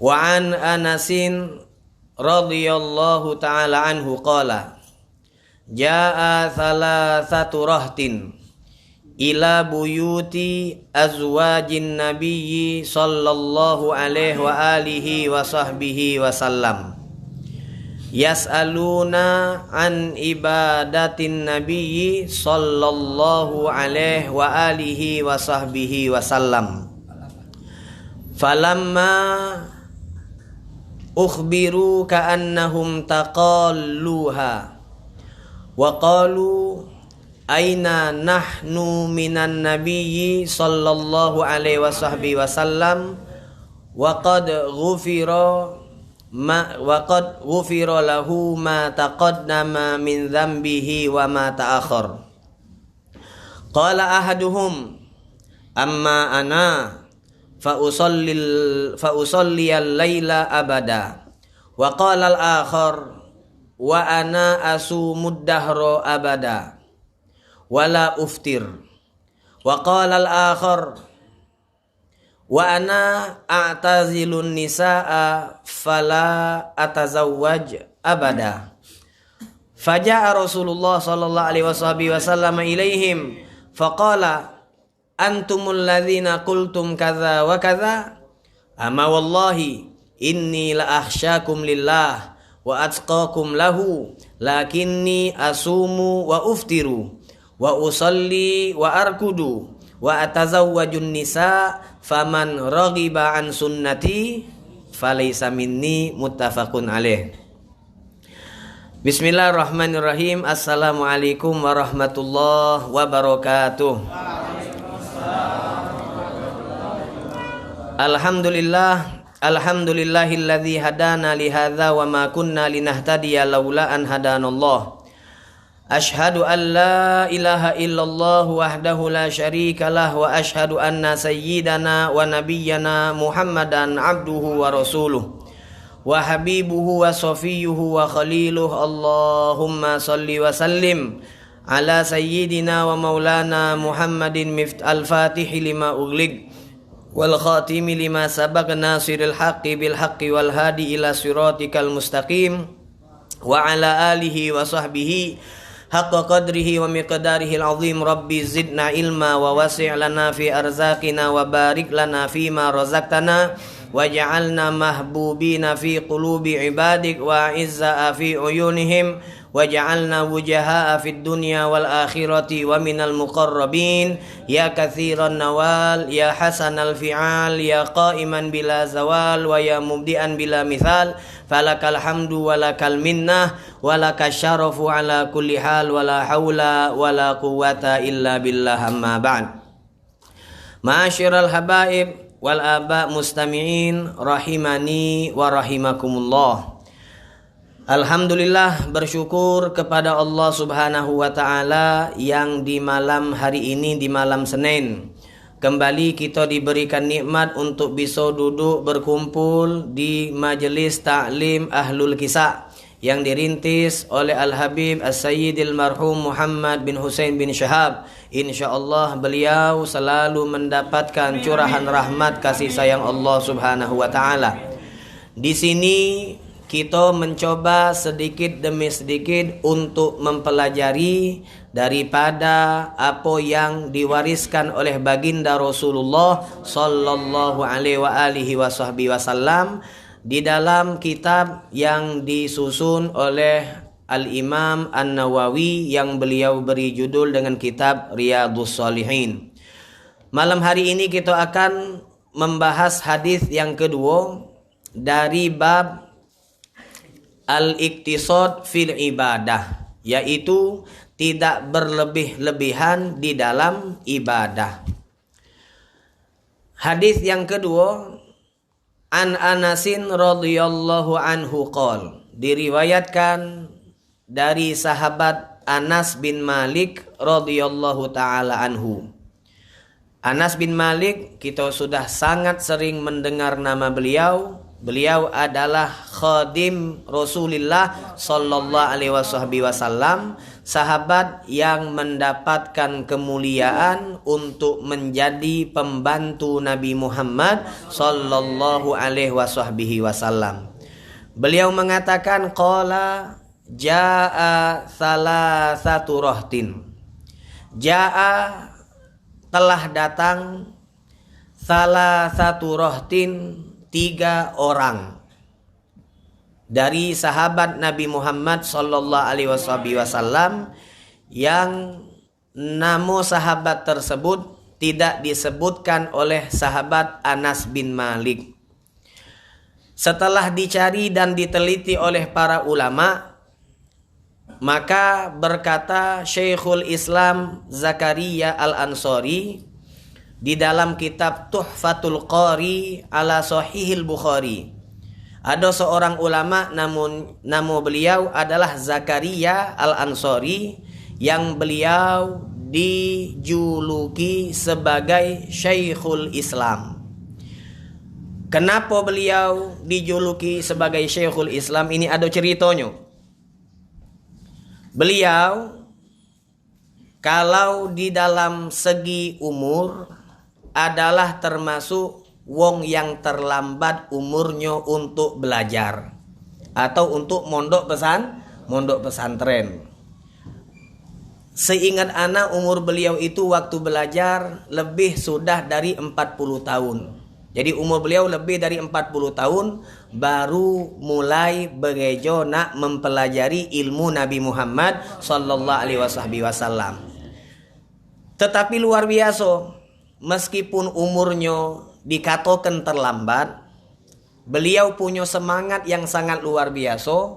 Wa an Anasin radhiyallahu ta'ala anhu qala jaa thalathatu rahtin ila buyuti azwajin nabiyyi sallallahu alaihi wa alihi wa sahbihi wa sallam yas'aluna an ibadatin nabiyyi sallallahu alaihi wa alihi wa sahbihi wa sallam falamma ukhbiru ka'annahum taqalluha wa qalu aina nahnu minan nabiyyi sallallahu alaihi wasallam wa qad ghufira lahu ma taqaddama min dhanbihi wa ma ta'akhkhar. Qala ahaduhum amma ana fa usalli al-laila abada wa qala al-akhar wa ana asumud dahra abada wala uftir wa qala al-akhar wa ana a'tazilun nisaa fala atazawwaj abada. Faja'a Rasulullah sallallahu alaihi wasallam ilaihim faqala antumul ladzina qultum kadza wa kadza ama wallahi inni la akhsyakum lillah wa atqakum lahu lakinni asumu wa uftiru wa usalli wa arkudu wa atazawwajun nisa faman raghiba an sunnati falaysa minni muttafaqun alaih. Bismillahirrahmanirrahim. Assalamualaikum warahmatullahi wabarakatuh. Alhamdulillahilladzi hadana li hadza wa ma kunna linahtadiya laula an hadanallah. Ashhadu an la ilaha illallah wahdahu la syarika lah wa ashhadu anna sayyidana wa nabiyyana Muhammadan abduhu wa rasuluh wa habibuhu wa safiyuhu wa khaliluh. Allahumma salli wa sallim ala sayyidina wa maulana Muhammadin al-fatihi lima ughliq wal khatimi lima sabaq nasiril haqqi bil haqqi wal hadi ila siratikal mustaqim wa ala alihi wa sahbihi haqqa qadrihi wa miqdarihi al-azim. Rabbi zidna ilma wa wasi' lana fi arzaqina wa barik lana fi ma razaqtana waj'alna mahbubina fi qulubi ibadik wa izza fi uyunihim waj'alna wujahaa fid dunya wal akhirati wa minal muqarrabin ya katsiran nawal ya hasanal fi'al ya qa'iman bila zawal wa ya mubdi'an bila mithal falakal hamdu walakal minnah walakash syarafu ala kulli hal wala haula wala quwwata illa billah. Amma ba'd. Ma'asyiral habaib wal aba mustami'in rahimani wa rahimakumullah. Alhamdulillah, bersyukur kepada Allah Subhanahu wa ta'ala yang di malam hari ini, di malam Senin, kembali kita diberikan nikmat untuk bisa duduk berkumpul di majelis ta'lim Ahlul Kisah yang dirintis oleh Al-Habib As-Sayyidil Marhum Muhammad bin Husain bin Syahab. InsyaAllah beliau selalu mendapatkan curahan rahmat kasih sayang Allah Subhanahu wa ta'ala. Di sini kita mencoba sedikit demi sedikit untuk mempelajari daripada apa yang diwariskan oleh baginda Rasulullah sallallahu alaihi wasallam di dalam kitab yang disusun oleh Al-Imam An-Nawawi yang beliau beri judul dengan kitab Riyadhus Shalihin. Malam hari ini kita akan membahas hadis yang kedua dari bab al-iqtisad fil ibadah, yaitu tidak berlebih-lebihan di dalam ibadah. Hadis yang kedua, an Anasin radhiyallahu anhu qol, diriwayatkan dari sahabat Anas bin Malik radhiyallahu taala anhu. Anas bin Malik, kita sudah sangat sering mendengar nama beliau. Beliau adalah khadim Rasulullah sallallahu alaihi wasallam, sahabat yang mendapatkan kemuliaan untuk menjadi pembantu Nabi Muhammad sallallahu alaihi wasallam. Beliau mengatakan qala jaa salasatu rahtin. Jaa telah datang salasatu rahtin 3 orang dari sahabat Nabi Muhammad sallallahu alaihi wasallam yang nama sahabat tersebut tidak disebutkan oleh sahabat Anas bin Malik. Setelah dicari dan diteliti oleh para ulama, maka berkata Syekhul Islam Zakaria Al-Ansari di dalam kitab Tuhfatul Qari ala Sahihil Bukhari. Ada seorang ulama namun nama beliau adalah Zakaria Al-Ansari yang beliau dijuluki sebagai Syekhul Islam. Kenapa beliau dijuluki sebagai Syekhul Islam? Ini ada ceritanya. Beliau kalau di dalam segi umur adalah termasuk wong yang terlambat umurnya untuk belajar atau untuk mondok pesantren. Seingat anak umur beliau itu waktu belajar lebih sudah dari 40 tahun. Jadi umur beliau lebih dari 40 tahun baru mulai berejo nak mempelajari ilmu Nabi Muhammad sallallahu alaihi wasallam. Tetapi luar biasa, meskipun umurnya dikatakan terlambat, beliau punya semangat yang sangat luar biasa.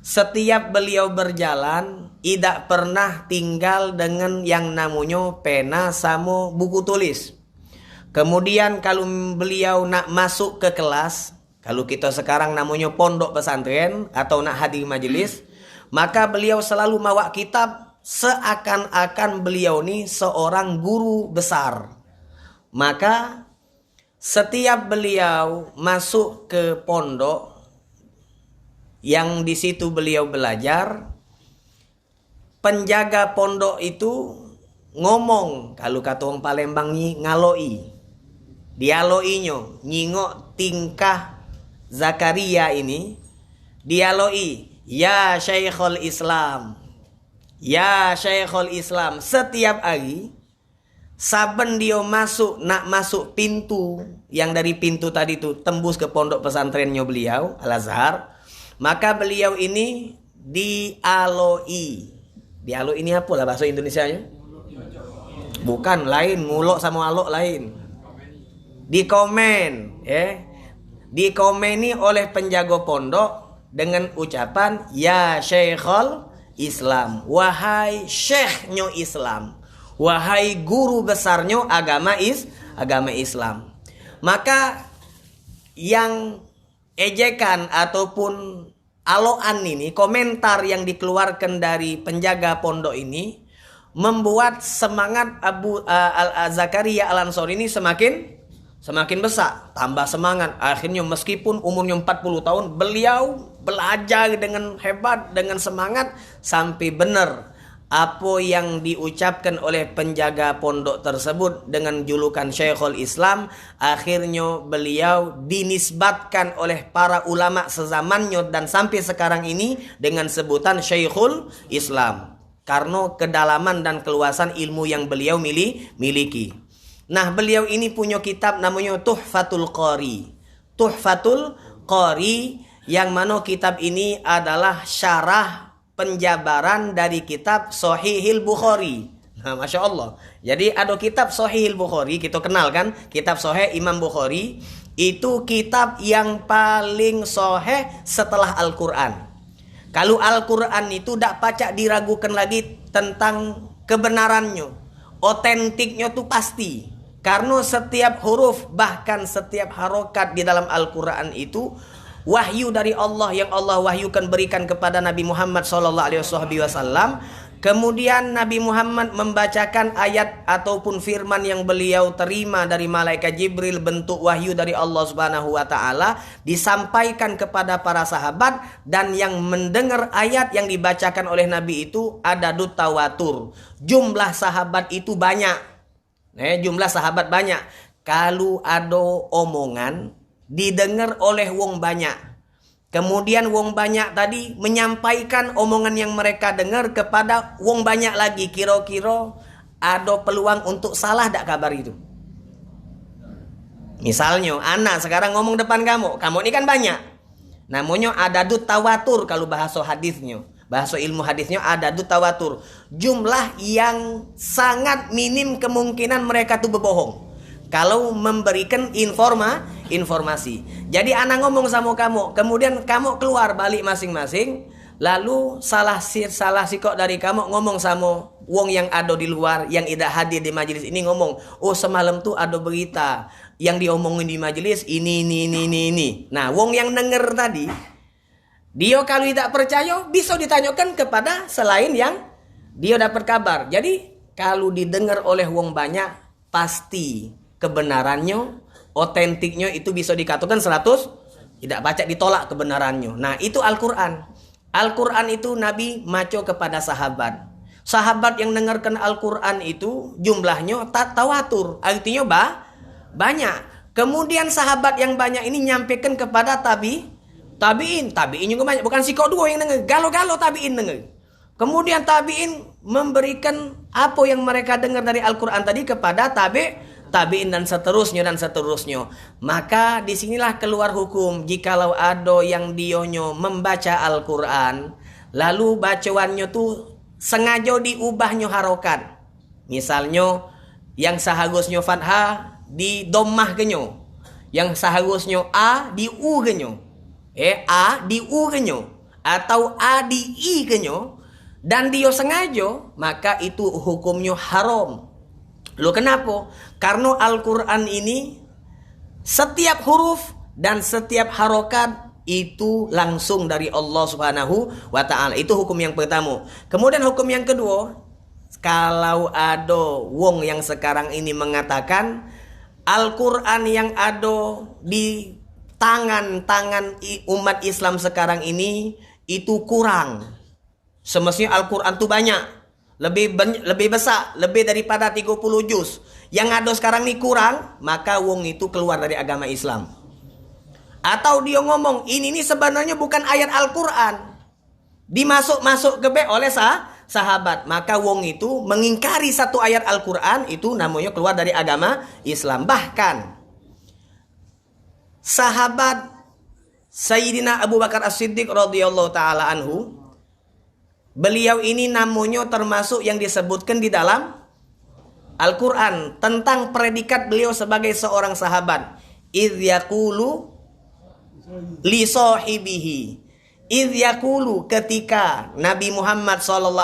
Setiap beliau berjalan tidak pernah tinggal dengan yang namanya pena sama buku tulis. Kemudian kalau beliau nak masuk ke kelas, kalau kita sekarang namanya pondok pesantren atau nak hadir majelis, maka beliau selalu bawa kitab seakan-akan beliau ni seorang guru besar. Maka setiap beliau masuk ke pondok yang di situ beliau belajar, penjaga pondok itu ngomong, kalau kata orang Palembang ni ngaloi. Dialoinya, nyingok tingkah Zakaria ini, dialoi, ya Syekhul Islam. Ya Syekhul Islam. Setiap hari saben dia nak masuk pintu yang dari pintu tadi itu tembus ke pondok pesantrennya beliau Al-Azhar, maka beliau ini dialoi. Dialoi ini apa lah bahasa Indonesianya? Bukan, lain, ngulok sama alok lain. Dikomen, dikomeni oleh penjaga pondok dengan ucapan ya Syekhul Islam, wahai syekhnya Islam, wahai guru besarnya agama Islam. Maka yang ejekan ataupun aloan ini, komentar yang dikeluarkan dari penjaga pondok ini membuat semangat Zakaria Al-Ansari ini semakin besar, tambah semangat. Akhirnya meskipun umurnya 40 tahun, beliau belajar dengan hebat, dengan semangat, sampai benar apa yang diucapkan oleh penjaga pondok tersebut dengan julukan Syekhul Islam. Akhirnya beliau dinisbatkan oleh para ulama sezamannya dan sampai sekarang ini dengan sebutan Syekhul Islam, karena kedalaman dan keluasan ilmu yang beliau miliki. Nah, beliau ini punya kitab namanya Tuhfatul Qari. Tuhfatul Qari, yang mana kitab ini adalah syarah penjabaran dari kitab Sahihil Bukhari. Nah, Masya Allah. Jadi ada kitab Sahihil Bukhari, kita kenal kan? Kitab Sahih Imam Bukhari. Itu kitab yang paling sahih setelah Al-Quran. Kalau Al-Quran itu tidak pacak diragukan lagi tentang kebenarannya. Otentiknya itu pasti. Karena setiap huruf, bahkan setiap harokat di dalam Al-Quran itu wahyu dari Allah yang Allah wahyukan berikan kepada Nabi Muhammad SAW. Kemudian Nabi Muhammad membacakan ayat ataupun firman yang beliau terima dari malaikat Jibril, bentuk wahyu dari Allah Subhanahu wa taala, disampaikan kepada para sahabat, dan yang mendengar ayat yang dibacakan oleh Nabi itu ada tawatur. Jumlah sahabat itu banyak. Jumlah sahabat banyak. Kalau ada omongan didengar oleh wong banyak, kemudian wong banyak tadi menyampaikan omongan yang mereka dengar kepada wong banyak lagi. Kira-kira ada peluang untuk salah tak kabar itu? Misalnya, anak sekarang ngomong depan kamu ini kan banyak. Namanya adadut tawatur kalau bahasa hadisnya. Bahasa ilmu hadisnya adadut tawatur. Jumlah yang sangat minim kemungkinan mereka tuh berbohong kalau memberikan informasi. Jadi anak ngomong sama kamu, kemudian kamu keluar balik masing-masing, lalu salah sikok dari kamu ngomong sama wong yang ada di luar, yang tidak hadir di majelis ini, ngomong, oh semalam tuh ada berita yang diomongin di majelis ini. Nah, wong yang denger tadi, dia kalau tidak percaya bisa ditanyakan kepada selain yang dia dapat kabar. Jadi kalau didengar oleh wong banyak, pasti kebenarannya, otentiknya itu bisa dikatakan 100, tidak baca ditolak kebenarannya. Nah, itu Al-Quran. Al-Quran itu Nabi maco kepada sahabat. Sahabat yang dengarkan Al-Quran itu jumlahnya tawatur, artinya banyak. Kemudian sahabat yang banyak ini nyampaikan kepada tabi'in juga banyak, bukan sikok dua yang dengar, galo-galo tabi'in dengar. Kemudian tabi'in memberikan apa yang mereka dengar dari Al-Quran tadi kepada tabi'in dan seterusnya. Maka disinilah keluar hukum, jikalau ada yang dionyo membaca Al-Quran, lalu bacaannya tuh sengaja diubahnya harokat. Misalnya yang seharusnya fathah di dommah kenyo, yang seharusnya a di u kenyo, a di u kenyo, atau a di i kenyo, dan dia sengaja, maka itu hukumnya haram. Loh, kenapa? Karena Al-Quran ini setiap huruf dan setiap harokat itu langsung dari Allah Subhanahu wa ta'ala. Itu hukum yang pertama. Kemudian hukum yang kedua, kalau ada wong yang sekarang ini mengatakan Al-Quran yang ada di tangan umat Islam sekarang ini itu kurang. Semestinya Al-Quran itu banyak, lebih besar, lebih daripada 30 juz. Yang ada sekarang ini kurang, maka wong itu keluar dari agama Islam. Atau dia ngomong, ini sebenarnya bukan ayat Al-Quran, dimasuk ke oleh sahabat, maka wong itu mengingkari satu ayat Al-Quran, itu namanya keluar dari agama Islam. Bahkan sahabat Sayyidina Abu Bakar As-Siddiq radhiyallahu taala anhu, beliau ini namanya termasuk yang disebutkan di dalam Al-Quran tentang predikat beliau sebagai seorang sahabat. Idh yaqulu li sahibihi. Idh yaqulu, ketika Nabi Muhammad SAW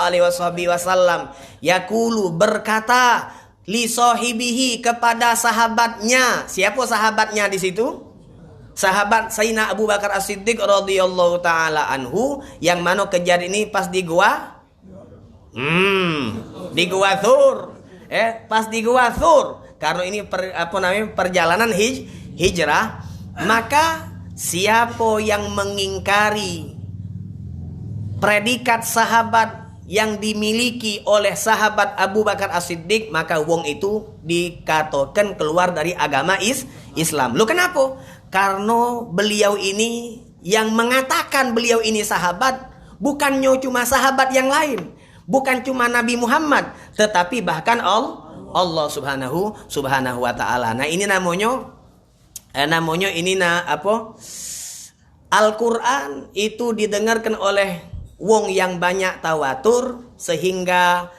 yaqulu, berkata, li sahibihi, kepada sahabatnya. Siapa sahabatnya di situ? Sahabat Sayyidina Abu Bakar As-Siddiq radhiyallahu taala anhu, yang mana kejadian ini pas di gua di gua Thur. Pas di gua Thur, karena ini perjalanan hijrah. Maka siapa yang mengingkari predikat sahabat yang dimiliki oleh sahabat Abu Bakar As-Siddiq, maka wong itu dikatakan keluar dari agama Islam. Lu kenapa? Karena beliau ini yang mengatakan beliau ini sahabat, bukannya cuma sahabat yang lain, bukan cuma Nabi Muhammad, tetapi bahkan Allah Subhanahu wa taala. Nah, ini namanya Al-Quran itu didengarkan oleh wong yang banyak tawatur, sehingga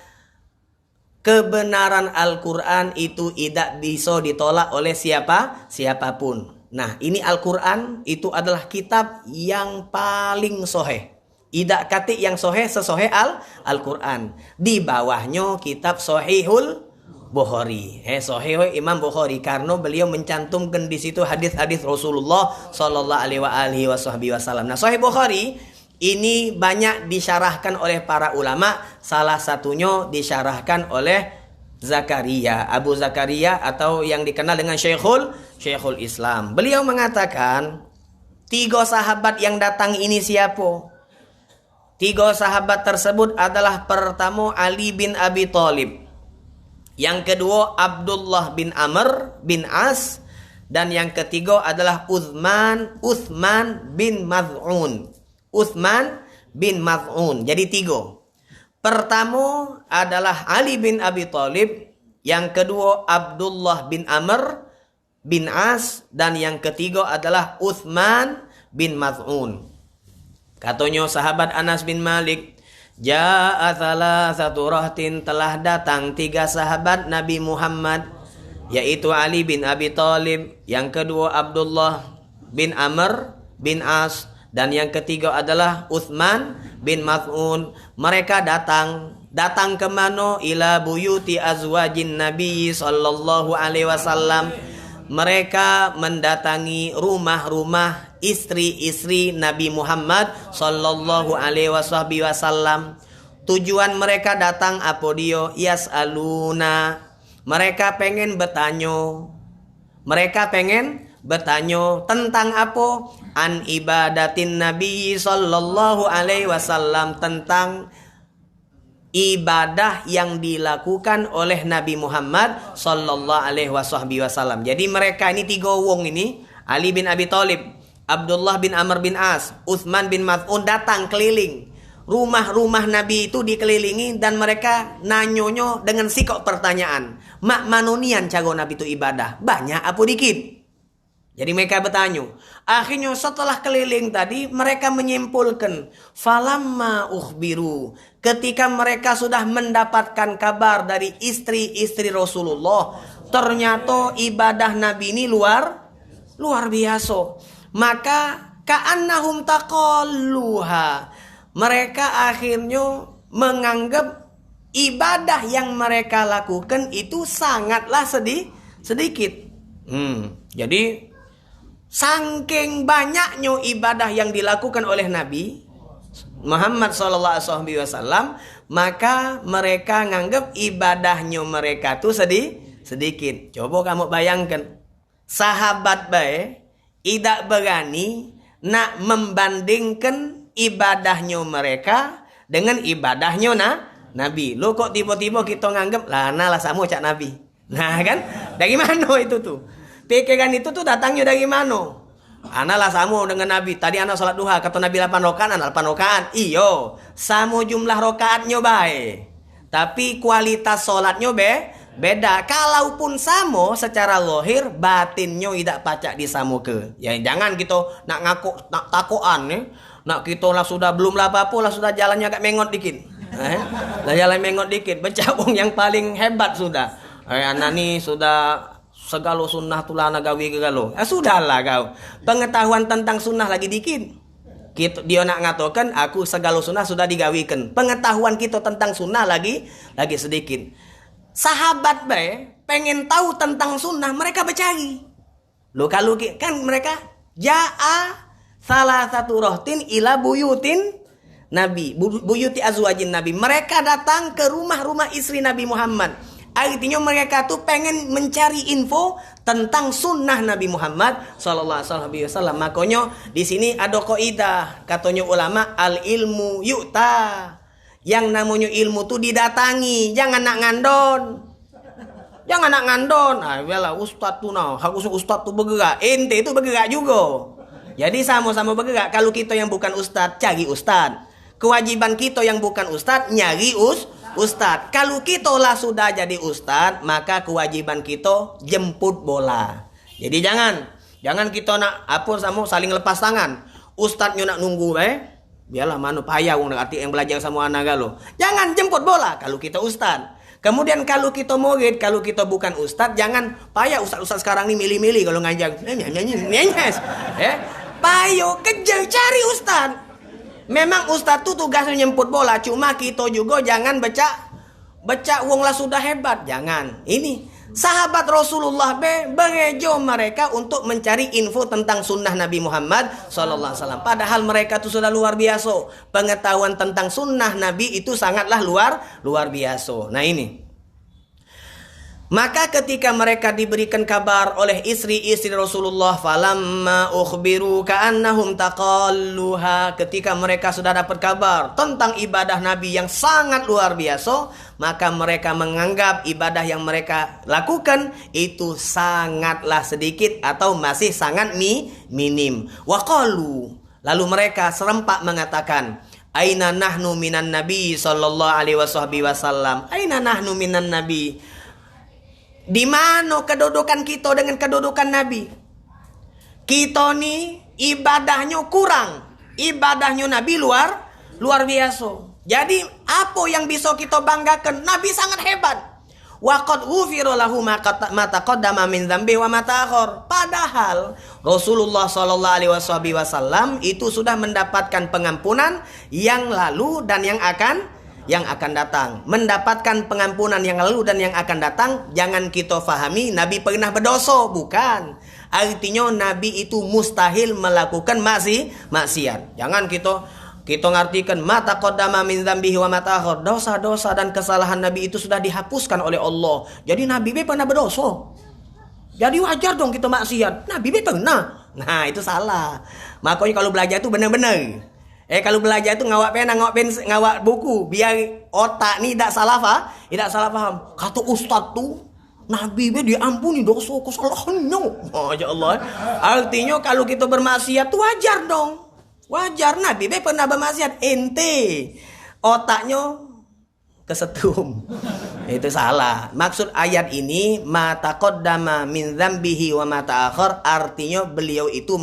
kebenaran Al-Quran itu tidak bisa ditolak oleh siapapun. Nah, ini Al-Quran itu adalah kitab yang paling soheh. Idak katik yang soheh sesoheh Al-Quran. Di bawahnya kitab Sahihul Bukhari. Sahih Imam Bukhari, karena beliau mencantumkan di situ hadis-hadis Rasulullah sallallahu alaihi wasallam. Nah, Sahih Bukhari Ini banyak disyarahkan oleh para ulama. Salah satunya disyarahkan oleh Zakaria, Abu Zakaria, atau yang dikenal dengan Syekhul Islam. Beliau mengatakan, 3 sahabat yang datang ini siapa? 3 sahabat tersebut adalah pertama Ali bin Abi Thalib, yang kedua Abdullah bin Amr bin As, dan yang ketiga adalah Uthman bin Maz'un. Uthman bin Maz'un. Jadi 3. Pertama adalah Ali bin Abi Thalib, yang kedua Abdullah bin Amr bin As, dan yang ketiga adalah Uthman bin Maz'un. Katanya sahabat Anas bin Malik, ja'a thalathatu rahtin, telah datang 3 sahabat Nabi Muhammad, yaitu Ali bin Abi Thalib, yang kedua Abdullah bin Amr bin As, dan yang ketiga adalah Uthman bin Maz'un. Mereka datang ke mana? Ila buyuti azwajin Nabi sallallahu alaihi wasallam. Mereka mendatangi rumah-rumah istri-istri Nabi Muhammad sallallahu alaihi wasallam. Tujuan mereka datang apa dia? Yas'aluna. Mereka pengen bertanya tentang apa? An ibadatin Nabi sallallahu alaihi wasallam, tentang ibadah yang dilakukan oleh Nabi Muhammad sallallahu alaihi wasallam. Jadi mereka ini 3 wong ini, Ali bin Abi Thalib, Abdullah bin Amr bin As, Uthman bin Maz'un, datang keliling rumah-rumah Nabi itu, dikelilingi, dan mereka nanyonyo dengan sikok pertanyaan. Mak manonian cara Nabi itu ibadah, banyak apa dikit? Jadi mereka bertanya. Akhirnya setelah keliling tadi, mereka menyimpulkan, falamma ukhbiru, ketika mereka sudah mendapatkan kabar dari istri-istri Rasulullah, ternyata ibadah Nabi ini luar biasa. Maka ka'annahum taqalluha, mereka akhirnya menganggap ibadah yang mereka lakukan itu sangatlah sedikit. Jadi saking banyaknya ibadah yang dilakukan oleh Nabi Muhammad SAW, maka mereka nganggap ibadahnya mereka tuh sedikit. Coba kamu bayangkan, sahabat baik tidak berani nak membandingkan ibadahnya mereka dengan ibadahnya Nabi. Lo kok tiba-tiba kita nganggap lah sama cak Nabi. Nah kan, dari mana itu tuh? Pikiran itu tuh datangnya dari mana? Analah sama dengan Nabi. Tadi anak salat duha, kata Nabi 8 rakaat, anak 8 rakaat. Iyo, sama jumlah rakaatnya baik. Tapi kualitas salatnya beda. Kalaupun sama secara lahir, batinnya tidak pacak disamo ke. Ya jangan kita nak ngaku nak takoan ya. Nak kita lah sudah belum lah apa-apa lah sudah jalannya agak mengot dikit. Lah jalan mengot dikit, becabung yang paling hebat sudah. Anak ni sudah segala sunnah tulana gawi ke galo. Sudahlah kau. Pengetahuan tentang sunnah lagi dikit. Dia nak ngatakan aku segala sunnah sudah digawikan. Pengetahuan kita tentang sunnah lagi sedikit. Sahabat pengen tahu tentang sunnah, mereka bercari. Lo kalau kan mereka ja'a salah satu rohtin ila buyutin Nabi, buyuti azwajin Nabi. Mereka datang ke rumah-rumah istri Nabi Muhammad. Artinya mereka tuh pengen mencari info tentang sunnah Nabi Muhammad sallallahu alaihi wasallam. Makanya di sini ada kaidah, katanya ulama, al ilmu yu'ta. Yang namanya ilmu tuh didatangi, jangan nak ngandon. Ah, bela ustaz tuh harus ustaz tuh bergerak. Ente itu bergerak juga. Jadi sama-sama bergerak. Kalau kita yang bukan ustaz, cari ustaz. Kewajiban kita yang bukan ustaz, nyari ustaz. Kalau kita lah sudah jadi ustaz, maka kewajiban kita jemput bola. Jadi jangan kita nak apa sama saling lepas tangan. Ustaznya nak nunggu biarlah mana payah wong arti yang belajar sama anak galo. Jangan jemput bola kalau kita ustaz. Kemudian kalau kita murid, kalau kita bukan ustaz, jangan payah ustaz sekarang ni milih-milih kalau ngajar. Payo kejar cari ustaz. Memang ustaz tu tugasnya nyemput bola, cuma kita juga jangan becak wong lah sudah hebat. Jangan. Ini Sahabat Rasulullah berejo mereka untuk mencari info tentang sunnah Nabi Muhammad SAW. Padahal mereka itu sudah luar biasa. Pengetahuan tentang sunnah Nabi itu sangatlah luar biasa. Nah ini. Maka ketika mereka diberikan kabar oleh istri-istri Rasulullah, falamma ukhbiru ka'annahum taqalluha, ketika mereka sudah dapat kabar tentang ibadah Nabi yang sangat luar biasa, maka mereka menganggap ibadah yang mereka lakukan itu sangatlah sedikit atau masih sangat minim. Waqalu, lalu mereka serempak mengatakan, aina nahnu minan nabi sallallahu alaihi wasallam. Aina nahnu minan nabi. Di mana kedudukan kita dengan kedudukan Nabi? Kita nih ibadahnya kurang. Ibadahnya Nabi luar biasa. Jadi apa yang bisa kita banggakan? Nabi sangat hebat. Wa qad ghufira lahu ma taqaddama min dzambi wa ma ta'akhkhar. Padahal Rasulullah sallallahu alaihi wasallam itu sudah mendapatkan pengampunan yang lalu dan yang akan datang. Mendapatkan pengampunan yang lalu dan yang akan datang, jangan kita fahami Nabi pernah berdosa, bukan. Artinya Nabi itu mustahil melakukan maksiat. Jangan kita ngartikan mata qaddama min dzambihi wa ma ta'akhkhar. Dosa-dosa dan kesalahan Nabi itu sudah dihapuskan oleh Allah. Jadi Nabi pernah berdosa. Jadi wajar dong kita maksiat. Nabi pernah. Nah, itu salah. Makanya kalau belajar itu benar-benar. Kalau belajar itu ngawak pena, ngawak buku, biar otak ni tidak salah paham. Kata ustaz tu, Nabi diampuni dosa kesalahannya. Masya Allah. Artinya kalau kita bermaksiat tu wajar dong. Wajar, Nabi pernah bermaksiat. Ente otaknya kesetum. Itu salah. Maksud ayat ini, ma taqaddama min dzambihi wa ma ta'akhkhar, artinya beliau itu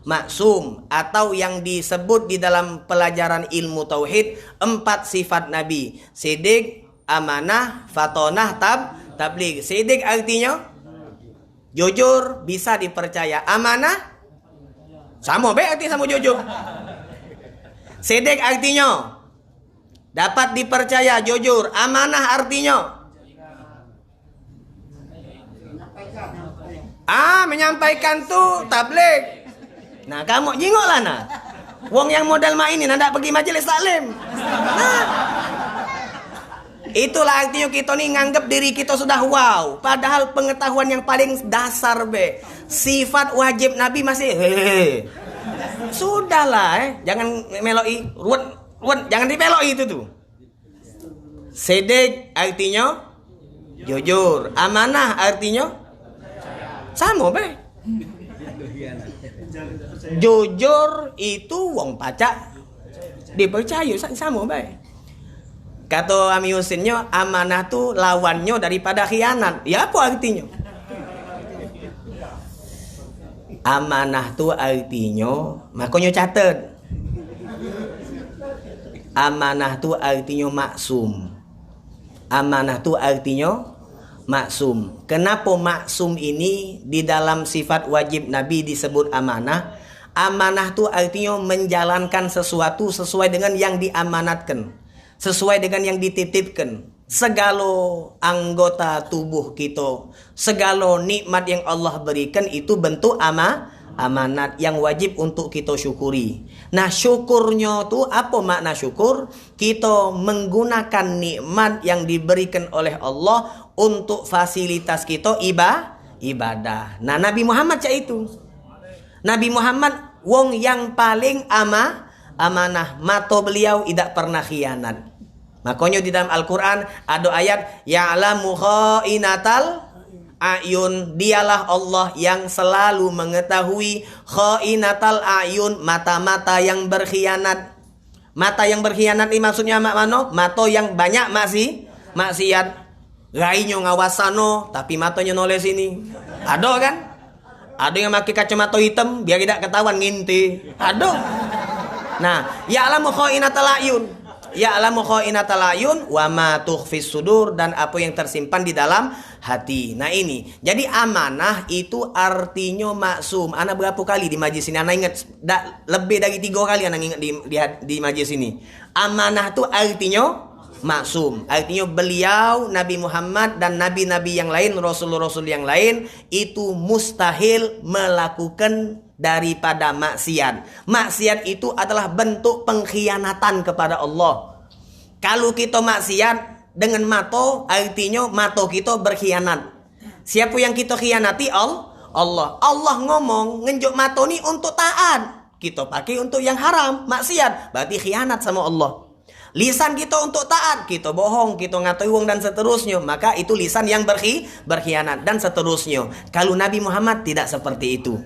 maksum, atau yang disebut di dalam pelajaran ilmu tauhid 4 sifat Nabi: sidik, amanah, fatonah, tabligh. Sidik artinya jujur, bisa dipercaya. Amanah sama berarti sama jujur. Sidik artinya dapat dipercaya, jujur. Amanah artinya menyampaikan tuh tabligh. Nah, kamu jingoklah nah. Wong yang modal mainin ndak pergi majelis taklim. Nah, itulah artinya kita nih nganggap diri kita sudah wow. Padahal pengetahuan yang paling dasar sifat wajib Nabi masih Sudahlah jangan meloi ruwet, jangan dipeloi itu tuh. Sidik artinya jujur, amanah artinya sama jujur itu wong pacak dipercaya sama baik. Kata Ami Husinnya, amanah tuh lawannya daripada khianat. Ya apa artinya? Amanah tuh artinya, makanya catat. Amanah tuh artinya maksum. Amanah tuh artinya maksum. Kenapa maksum ini di dalam sifat wajib Nabi disebut amanah? Amanah itu artinya menjalankan sesuatu sesuai dengan yang diamanatkan, sesuai dengan yang dititipkan. Segala anggota tubuh kita, segala nikmat yang Allah berikan itu bentuk amanat yang wajib untuk kita syukuri. Nah, syukurnya tuh apa makna syukur? Kita menggunakan nikmat yang diberikan oleh Allah untuk fasilitas kita ibadah. Nah, Nabi Muhammad cak itu. Nabi Muhammad wong yang paling amanah. Mata beliau tidak pernah khianat. Makanya di dalam Al-Quran ada ayat ya'lamu kha'inatal ayun. Dialah Allah yang selalu mengetahui kha'inatal ayun, mata-mata yang berkhianat. Mata yang berkhianat ini maksudnya mana? Mata yang banyak maksiat. Rainya ngawasano tapi matanya noleh sini. Ada kan? Ada yang pakai kacamata hitam biar tidak ketahuan ngintip. Ada. Nah, ya'lamu kha'inatal ayun. Ya'lamu kha'inatal ayun wa ma tukhfis sudur, dan apa yang tersimpan di dalam hati. Nah ini, jadi amanah itu artinya maksum. Ana berapa kali di majlis ini? Ana ingat lebih dari 3 kali ana ingat di majlis ini. Amanah itu artinya maksum. Artinya beliau, Nabi Muhammad dan nabi-nabi yang lain, rasul-rasul yang lain itu mustahil melakukan daripada maksiat. Maksiat itu adalah bentuk pengkhianatan kepada Allah. Kalau kita maksiat dengan mata, artinya mata kita berkhianat. Siapa yang kita khianati? Allah. Allah ngomong ngenjuk mata ni untuk taat. Kita pakai untuk yang haram, maksiat. Berarti khianat sama Allah. Lisan kita untuk taat, kita bohong, kita ngatai uang dan seterusnya, maka itu lisan yang berkhianat dan seterusnya. Kalau Nabi Muhammad tidak seperti itu.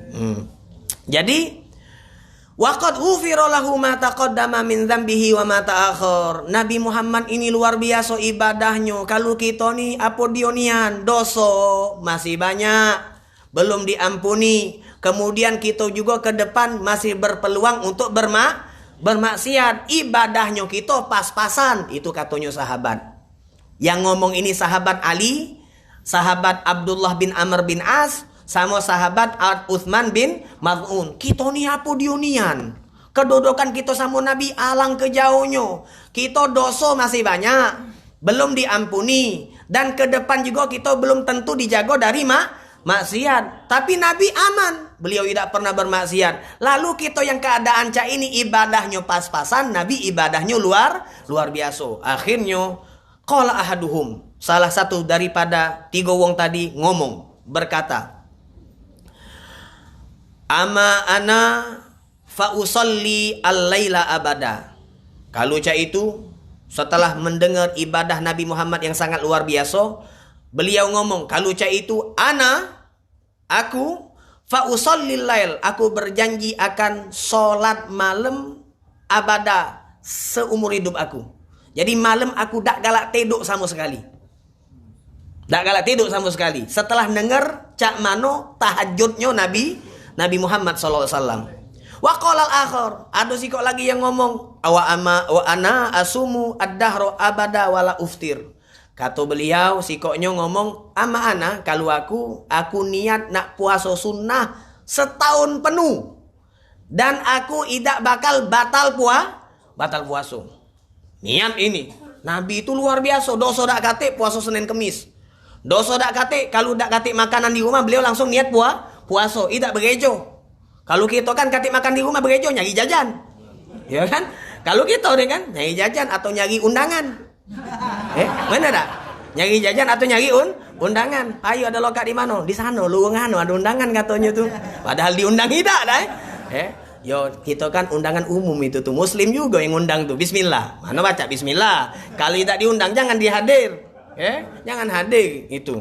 Jadi waqad ghufira lahu ma taqaddama min dzambihi wa ma ta'akhir. Nabi Muhammad ini luar biasa ibadahnya. Kalau kita ni apodionian, dosa masih banyak, belum diampuni. Kemudian kita juga ke depan masih berpeluang untuk bermaksiat. Ibadahnya kita pas-pasan. Itu katanya sahabat. Yang ngomong ini sahabat Ali, sahabat Abdullah bin Amr bin As, sama sahabat Uthman bin Maz'un. Kita ni apa diunian? Kedudukan kita sama Nabi alang kejauhnya. Kita dosa masih banyak, belum diampuni. Dan ke depan juga kita belum tentu dijaga dari maksiat. Tapi Nabi aman. Beliau tidak pernah bermaksiat. Lalu kita yang keadaan cak ini ibadahnya pas-pasan, Nabi ibadahnya luar biasa. Akhirnya qala ahaduhum, salah satu daripada tiga wong tadi ngomong, berkata, ama ana fa usalli al-laila abada. Kalau cak itu setelah mendengar ibadah Nabi Muhammad yang sangat luar biasa, beliau ngomong, kalau cak itu aku fa usallil lail, aku berjanji akan sholat malam abada seumur hidup aku. Jadi malam aku tak galak tidur sama sekali. Tak galak tidur sama sekali. Setelah dengar cak mano tahajudnya Nabi Muhammad SAW. Wa qala al-akhir, ada si kok lagi yang ngomong, wa ana asumu ad-dahra abada wala uftir. Kata beliau, sikoknya ngomong, ama ana, kalau aku niat nak puasa sunnah setahun penuh. Dan aku tidak bakal batal puasa. Niat ini. Nabi itu luar biasa. Dosa dak kate puasa Senin Kemis. Dosa dak kate, kalau dak kate makanan di rumah, beliau langsung niat puasa. Tidak begejo. Kalau kita kan kate makan di rumah begejo, nyari jajan. Ya kan? Kalau kita kan, nyari jajan atau nyari undangan. Mana dah? Nyari jajan atau nyari undangan? Ayo ada lokat di mana? Di sana, luungan ada undangan katanya tuh. Padahal diundang tidak dah. Yo kita kan undangan umum itu tuh. Muslim juga yang undang tuh. Bismillah. Mana baca bismillah. Kalau tidak diundang jangan dihadir. Jangan hadir itu.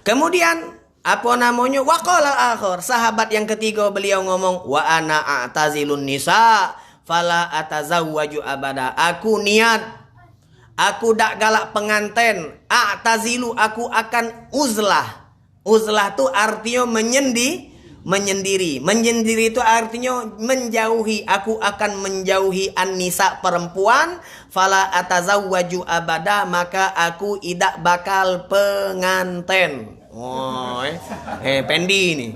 Kemudian apa namanya? Waqala akhir. Sahabat yang ketiga beliau ngomong, wa ana a'tazilun nisa fala atazawwaju abada. Aku niat, aku dak galak penganten. A'tazilu, aku akan uzlah. Uzlah tu artinya menyendiri. Menyendiri itu artinya menjauhi. Aku akan menjauhi an-nisa perempuan. Fala atazawwaju abada, maka aku tidak bakal penganten. Pendi ini.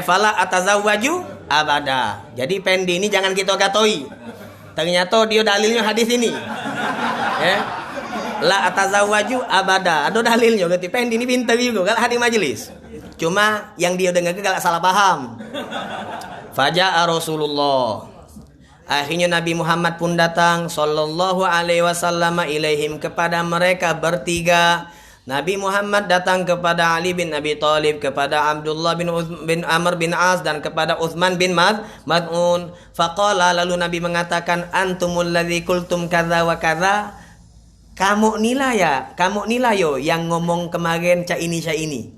Fala atazawwaju abada. Jadi pendi ini jangan kita katoi. Ternyata dia dalilnya hadis ini. La atazawwaju abada. Ada dalilnya. Berarti pendi ini pintar juga. Kalau hadis majelis. Cuma yang dia dengar kalau salah paham. Faja'a Rasulullah. Akhirnya Nabi Muhammad pun datang sallallahu alaihi wasallam ilaihim, kepada mereka bertiga. Nabi Muhammad datang kepada Ali bin Abi Thalib, kepada Abdullah bin Amr bin As, dan kepada Uthman bin Maz'un. Faqala, lalu Nabi mengatakan, antumul ladzi qultum kadza wa kadza. Kamu nila yo yang ngomong kemarin cak ini.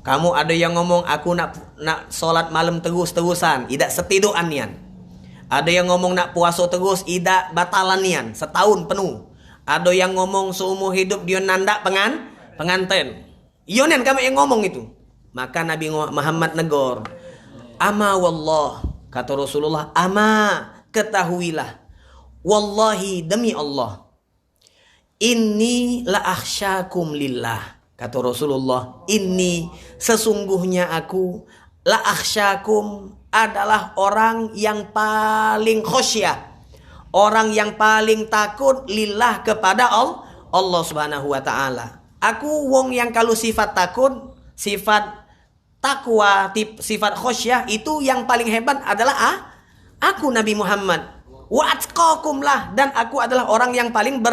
Kamu ada yang ngomong aku nak solat malam terus-terusan, tidak setiduran nian. Ada yang ngomong nak puasa terus, tidak batalan nian, setahun penuh. Ada yang ngomong seumur hidup dia nandak penganten. Iyo nian kamu yang ngomong itu. Maka Nabi Muhammad negor. Ama wallah, kata Rasulullah, ama ketahuilah. Wallahi, demi Allah. Inni la akhsyakum lillah. Kata Rasulullah, ini sesungguhnya aku la akhsyakum adalah orang yang paling khosyah, orang yang paling takut lillah kepada Allah Subhanahu wa taala. Aku wong yang kalau sifat takut, sifat takwa, sifat khosyah itu yang paling hebat adalah aku Nabi Muhammad. Wa atqakum lah, dan aku adalah orang yang paling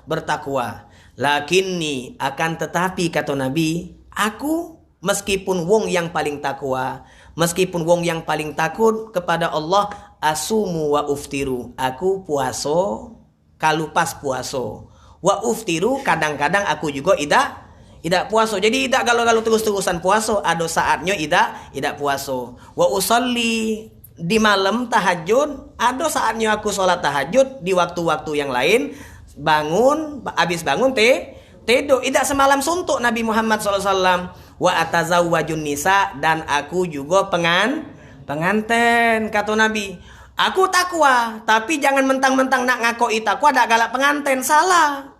bertakwa. Lakinni, akan tetapi kata Nabi, aku meskipun wong yang paling takwa, meskipun wong yang paling takut kepada Allah, asumu wa uftiru. Aku puaso kalau pas puaso. Wa uftiru, kadang-kadang aku juga tidak puaso. Jadi tidak galau-galau terus-terusan puaso. Ada saatnya tidak puaso. Wa usolli, di malam tahajud. Ada saatnya aku sholat tahajud. Di waktu-waktu yang lain bangun, habis bangun tidur. Tidak semalam suntuk Nabi Muhammad SAW. Wa atazawwajun nisa, dan aku juga penganten kata Nabi. Aku takwa, tapi jangan mentang-mentang nak ngakoi takwa dak galak penganten, salah.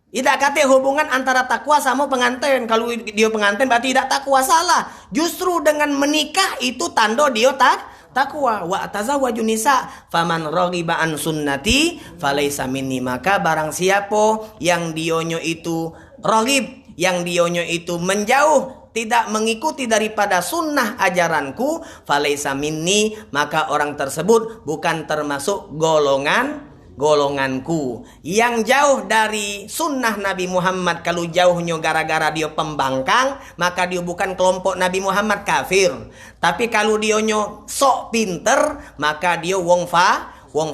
Tidak kata hubungan antara takwa sama pengantin. Kalau dia pengantin berarti tidak takwa, salah. Justru dengan menikah itu tanda dia takwa. Wa tazawwajun nisa faman raghiba an sunnati falaisa minni. Maka barang siapa yang dionyo itu raghib, yang dionyo itu menjauh, tidak mengikuti daripada sunnah ajaranku, falaisa minni, maka orang tersebut bukan termasuk golonganku. Yang jauh dari sunnah Nabi Muhammad, kalau jauhnya gara-gara dia pembangkang, maka dia bukan kelompok Nabi Muhammad, kafir. Tapi kalau dia sok pinter, maka dia wong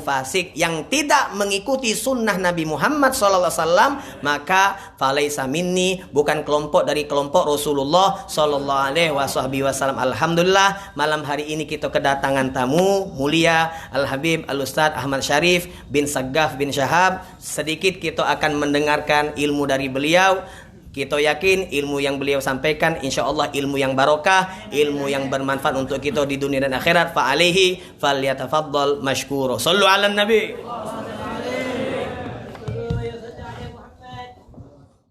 fasik yang tidak mengikuti sunnah Nabi Muhammad SAW, maka falaisa minni, bukan kelompok dari kelompok Rasulullah SAW. Alhamdulillah, malam hari ini kita kedatangan tamu mulia Al-Habib Al-Ustadz Ahmad Syarif bin Saggaf bin Syahab. Sedikit kita akan mendengarkan ilmu dari beliau. Kita yakin ilmu yang beliau sampaikan insya Allah ilmu yang barokah, ilmu yang bermanfaat untuk kita di dunia dan akhirat. Fa alaihi falyatafaddal mashkura. Sallu ala nabi.